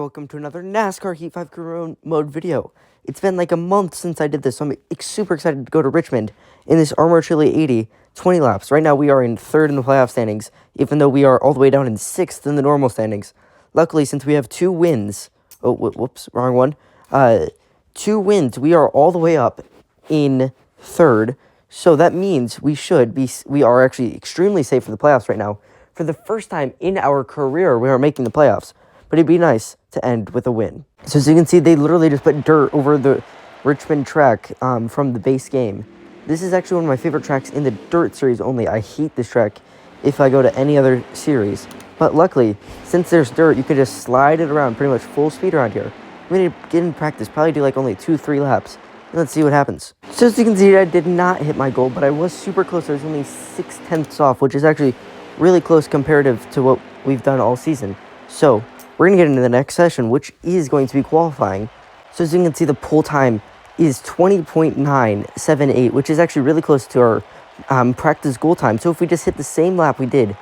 welcome to another NASCAR Heat 5 Career Mode video. It's been like a month since I did this, so I'm super excited to go to Richmond in this Armor Chili 80, 20 laps. Right now we are in 3rd in the playoff standings, even though we are all the way down in 6th in the normal standings. Luckily, since we have 2 wins, whoops, wrong one, 2 wins, we are all the way up in 3rd, so that means we are actually extremely safe for the playoffs right now. For the first time in our career, we are making the playoffs. But it'd be nice to end with a win. So as you can see, they literally just put dirt over the Richmond track from the base game. This is actually one of my favorite tracks in the dirt series only. I hate this track if I go to any other series. But luckily, since there's dirt, you can just slide it around pretty much full speed around here. I'm going to get in practice, probably do like only 2-3 laps. And let's see what happens. So as you can see, I did not hit my goal, but I was super close. I was only 6/10 off, which is actually really close comparative to what we've done all season. So we're going to get into the next session, which is going to be qualifying. So as you can see, the pole time is 20.978, which is actually really close to our practice goal time. So if we just hit the same lap we did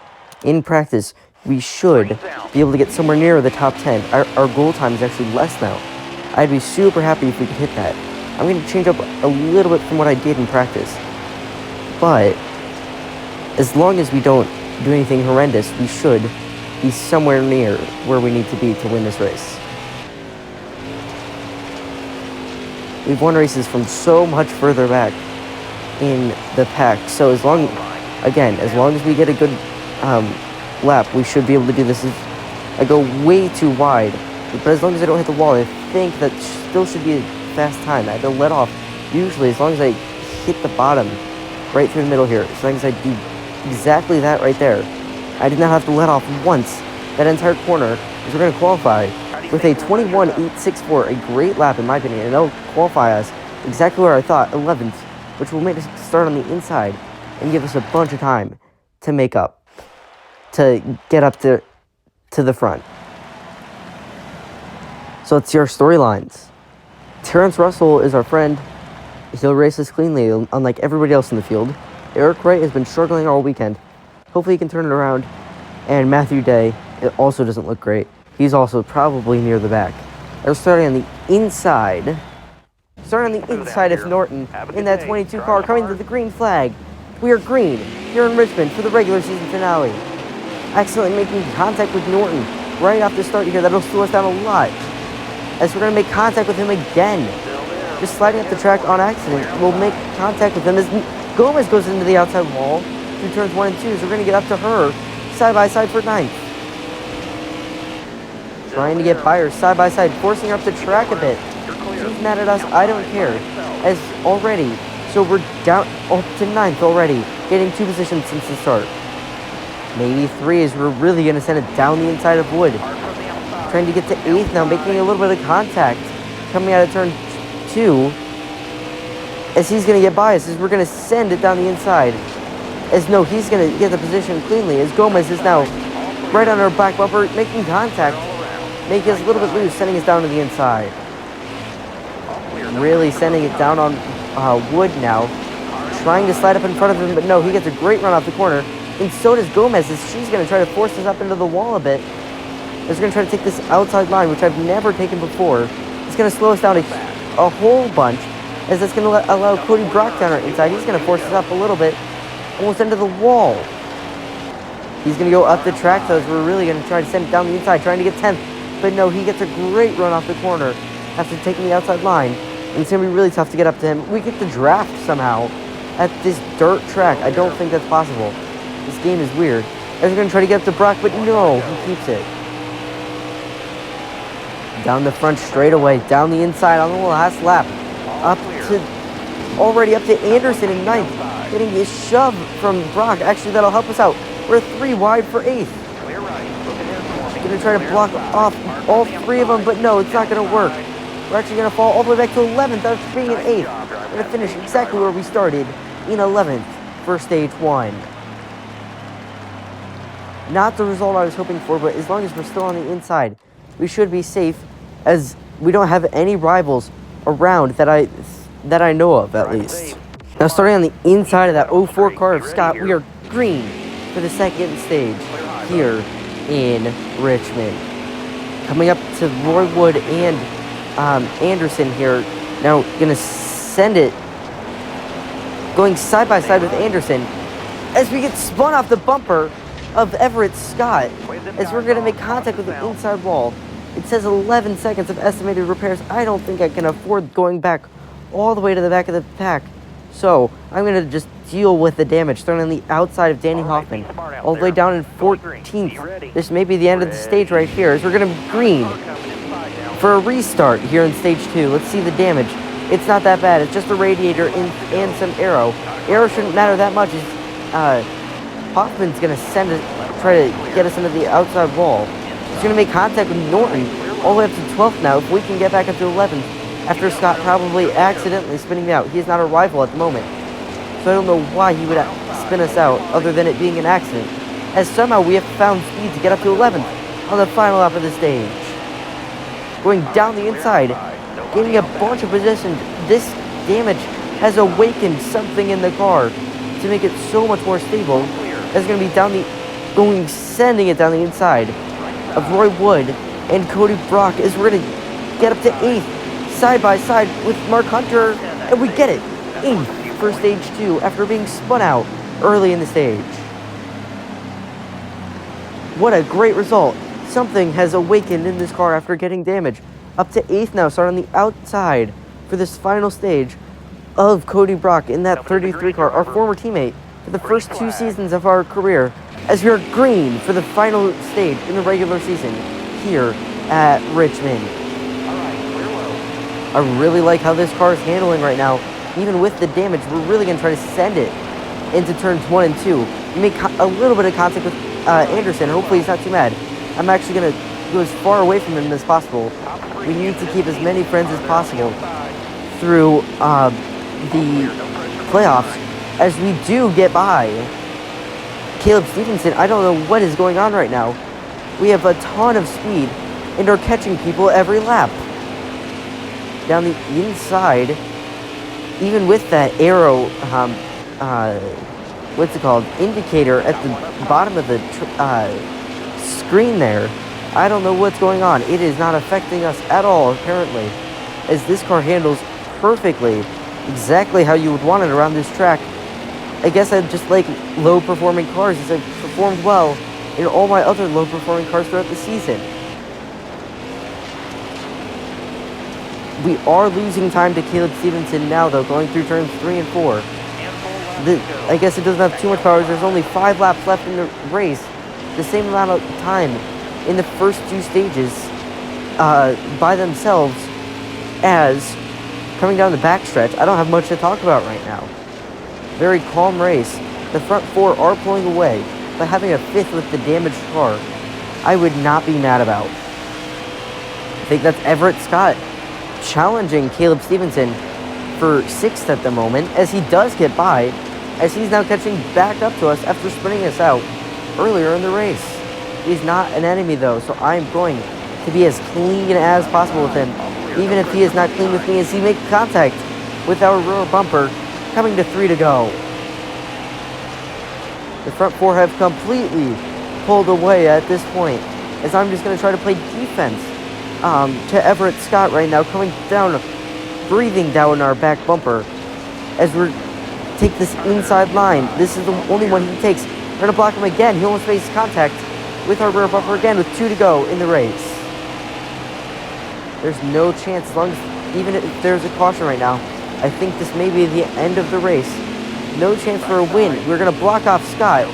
in practice, we should be able to get somewhere near the top 10. Our goal time is actually less now. I'd be super happy if we could hit that. I'm going to change up a little bit from what I did in practice. But as long as we don't do anything horrendous, we should be somewhere near where we need to be to win this race. We've won races from so much further back in the pack, so as long as we get a good lap, we should be able to do this. I go way too wide, but as long as I don't hit the wall, I think that still should be a fast time. I had to let off, usually, as long as I hit the bottom right through the middle here, as long as I do exactly that right there. I did not have to let off once that entire corner, as we're going to qualify with a 21.864, a great lap in my opinion, and that'll qualify us exactly where I thought, 11th, which will make us start on the inside and give us a bunch of time to make up, to get up to the front. So let's see our storylines. Terrence Russell is our friend. He'll race us cleanly, unlike everybody else in the field. Eric Wright has been struggling all weekend. Hopefully he can turn it around. And Matthew Day, it also doesn't look great. He's also probably near the back. They're starting on the inside. Starting on the inside of Norton in that 22 car coming to the green flag. We are green here in Richmond for the regular season finale. Accidentally making contact with Norton right off the start here. That'll slow us down a lot, as we're going to make contact with him again. Just sliding up the track on accident. We'll make contact with him as Gomez goes into the outside wall through turns 1 and 2, so we're going to get up to her side by side for 9th. Trying to get by her side by side, forcing her up the track a bit. She's mad at us, I don't care. As already, so we're down up to 9th already, getting 2 positions since the start. Maybe 3, as we're really going to send it down the inside of Wood. Trying to get to 8th now, making a little bit of contact. Coming out of turn 2. As he's going to get by us, as we're going to send it down the inside. As no, he's going to get the position cleanly, as Gomez is now right on our back bumper, making contact, making us a little bit loose, sending us down to the inside. Really sending it down on Wood now, trying to slide up in front of him, but no, he gets a great run off the corner, and so does Gomez, as she's going to try to force us up into the wall a bit, as we're going to try to take this outside line, which I've never taken before. It's going to slow us down a whole bunch, as that's going to allow Cody Brock down our inside. He's going to force us up a little bit, almost into the wall. He's going to go up the track, though, as we're really going to try to send it down the inside, trying to get 10th. But no, he gets a great run off the corner after taking the outside line. And it's going to be really tough to get up to him. We get the draft somehow at this dirt track. I don't think that's possible. This game is weird. As we're going to try to get up to Brock, but no, he keeps it. Down the front straightaway, down the inside on the last lap. Already up to Anderson in 9th. Getting a shove from Brock. Actually, that'll help us out. We're 3 wide for 8th. Going to try to block off all 3 of them, but no, it's not going to work. We're actually going to fall all the way back to 11th after being in 8th. We're going to finish exactly where we started, in 11th for stage 1. Not the result I was hoping for, but as long as we're still on the inside, we should be safe, as we don't have any rivals around that I know of, at least. Now, starting on the inside of that 04 car of Scott, we are green for the 2nd stage here in Richmond. Coming up to Roy Wood and Anderson here. Now going to send it. Going side by side with Anderson as we get spun off the bumper of Everett Scott as we're going to make contact with the inside wall. It says 11 seconds of estimated repairs. I don't think I can afford going back all the way to the back of the pack. So I'm going to just deal with the damage thrown on the outside of Danny Hoffman. All the way down in 14th. This may be the end of the stage right here as we're going to green for a restart here in stage 2. Let's see the damage. It's not that bad. It's just a radiator and some aero. Aero shouldn't matter that much. Hoffman's going to try to get us into the outside wall. He's going to make contact with Norton all the way up to 12th now. If we can get back up to 11th after Scott probably accidentally spinning me out. He is not a rival at the moment. So I don't know why he would spin us out other than it being an accident. As somehow we have found speed to get up to 11th on the final lap of the stage. Going down the inside, gaining a bunch of position. This damage has awakened something in the car to make it so much more stable. It's going to be sending it down the inside of Roy Wood and Cody Brock as we're going to get up to 8th side by side with Mark Hunter, and we get it 8th for stage 2 after being spun out early in the stage. What a great result. Something has awakened in this car after getting damage. Up to 8th now, starting on the outside for this final stage of Cody Brock in that 33 car, our former teammate for the first 2 seasons of our career, as we are green for the final stage in the regular season here at Richmond. I really like how this car is handling right now. Even with the damage, we're really going to try to send it into turns 1 and 2. We make a little bit of contact with Anderson. Hopefully he's not too mad. I'm actually going to go as far away from him as possible. We need to keep as many friends as possible through the playoffs as we do get by Caleb Stevenson. I don't know what is going on right now. We have a ton of speed and are catching people every lap. Down the inside, even with that arrow, indicator at the bottom of the screen there, I don't know what's going on. It is not affecting us at all, apparently, as this car handles perfectly, exactly how you would want it around this track. I guess I just like low-performing cars, as I've performed well in all my other low-performing cars throughout the season. We are losing time to Caleb Stevenson now, though, going through turns 3 and 4. I guess it doesn't have too much power. There's only 5 laps left in the race. The same amount of time in the first 2 stages by themselves as coming down the backstretch. I don't have much to talk about right now. Very calm race. The front 4 are pulling away, but having a 5th with the damaged car, I would not be mad about. I think that's Everett Scott challenging Caleb Stevenson for 6th at the moment, as he does get by, as he's now catching back up to us after spinning us out earlier in the race. He's not an enemy though, so I'm going to be as clean as possible with him, even if he is not clean with me, as he makes contact with our rear bumper, coming to 3 to go. The front 4 have completely pulled away at this point, as I'm just going to try to play defense to Everett Scott right now, coming down, breathing down our back bumper as we take this inside line. This is the only one he takes. We're going to block him again. He almost makes contact with our rear bumper again with 2 to go in the race. There's no chance, as long as, even if there's a caution right now, I think this may be the end of the race. No chance for a win. We're going to block off Scott.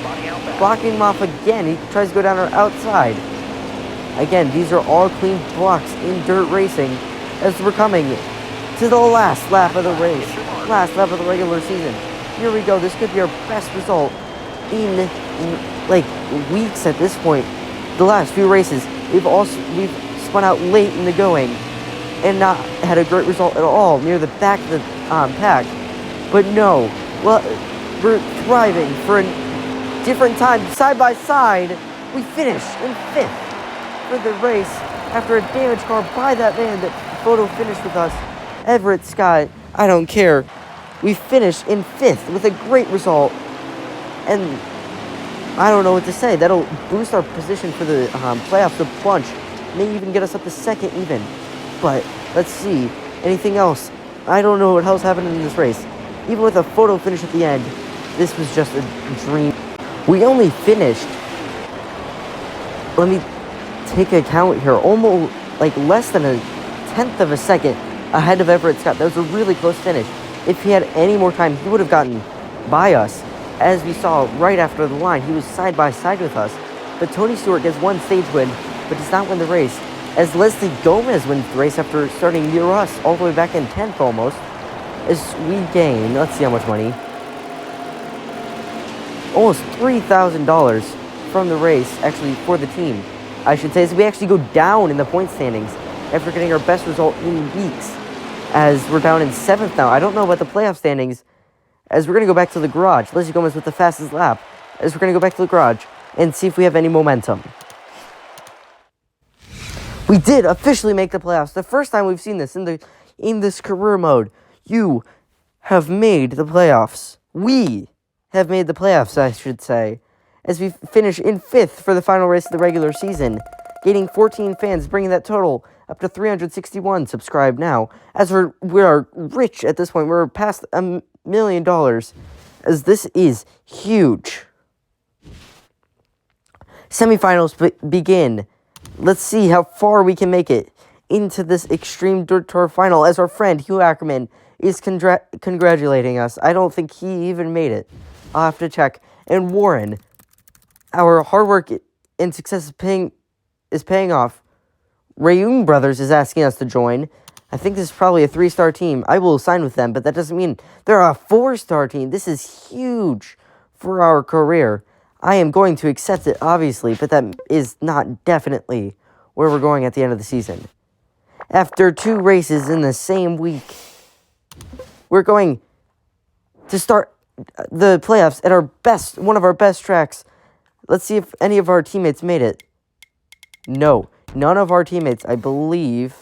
Blocking him off again. He tries to go down our outside. Again, these are all clean blocks in dirt racing as we're coming to the last lap of the race. Last lap of the regular season. Here we go. This could be our best result in like weeks at this point. The last few races, we've spun out late in the going and not had a great result at all near the back of the pack. But no, well, we're thriving for a different time. Side by side, we finish in 5th for the race after a damaged car by that man that photo finished with us, Everett Scott. I don't care. We finished in 5th with a great result, and I don't know what to say. That'll boost our position for the playoffs a bunch. may even get us up to second even. But let's see. Anything else? I don't know what else happened in this race. Even with a photo finish at the end, this was just a dream. We only finished, let me take a count here, almost like less than a tenth of a second ahead of Everett Scott. That was a really close finish. If he had any more time, he would have gotten by us. As we saw right after the line, he was side by side with us. But Tony Stewart gets one stage win, but does not win the race. As Leslie Gomez wins the race after starting near us, all the way back in 10th almost. As we gain, let's see how much money. Almost $3,000 from the race, actually, for the team. I should say, as we actually go down in the point standings after getting our best result in weeks. As we're down in 7th now. I don't know about the playoff standings. As we're going to go back to the garage. Leslie Gomez with the fastest lap. As we're going to go back to the garage and see if we have any momentum. We did officially make the playoffs. The first time we've seen this in this career mode. You have made the playoffs. We have made the playoffs, I should say. As we finish in 5th for the final race of the regular season. Gaining 14 fans, bringing that total up to 361. Subscribe now. As we are rich at this point. We're past $1 million. As this is huge. Semifinals begin. Let's see how far we can make it into this Extreme Dirt Tour final, as our friend Hugh Ackerman is congratulating us. I don't think he even made it. I'll have to check. And Warren, our hard work and success is paying off. Rayung Brothers is asking us to join. I think this is probably a 3-star team. I will sign with them, but that doesn't mean they're a 4-star team. This is huge for our career. I am going to accept it, obviously, but that is not definitely where we're going at the end of the season. After 2 races in the same week, we're going to start the playoffs at one of our best tracks. Let's see if any of our teammates made it. No, none of our teammates, I believe.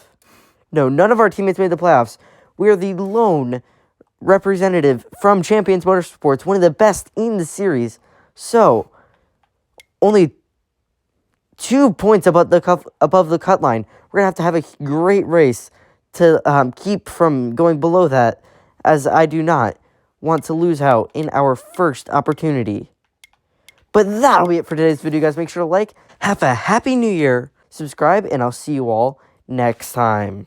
No, none of our teammates made the playoffs. We are the lone representative from Champions Motorsports, one of the best in the series. So, only 2 points above the cut line. We're going to have a great race to keep from going below that, as I do not want to lose out in our first opportunity. But that'll be it for today's video, guys. Make sure to like, have a happy new year, subscribe, and I'll see you all next time.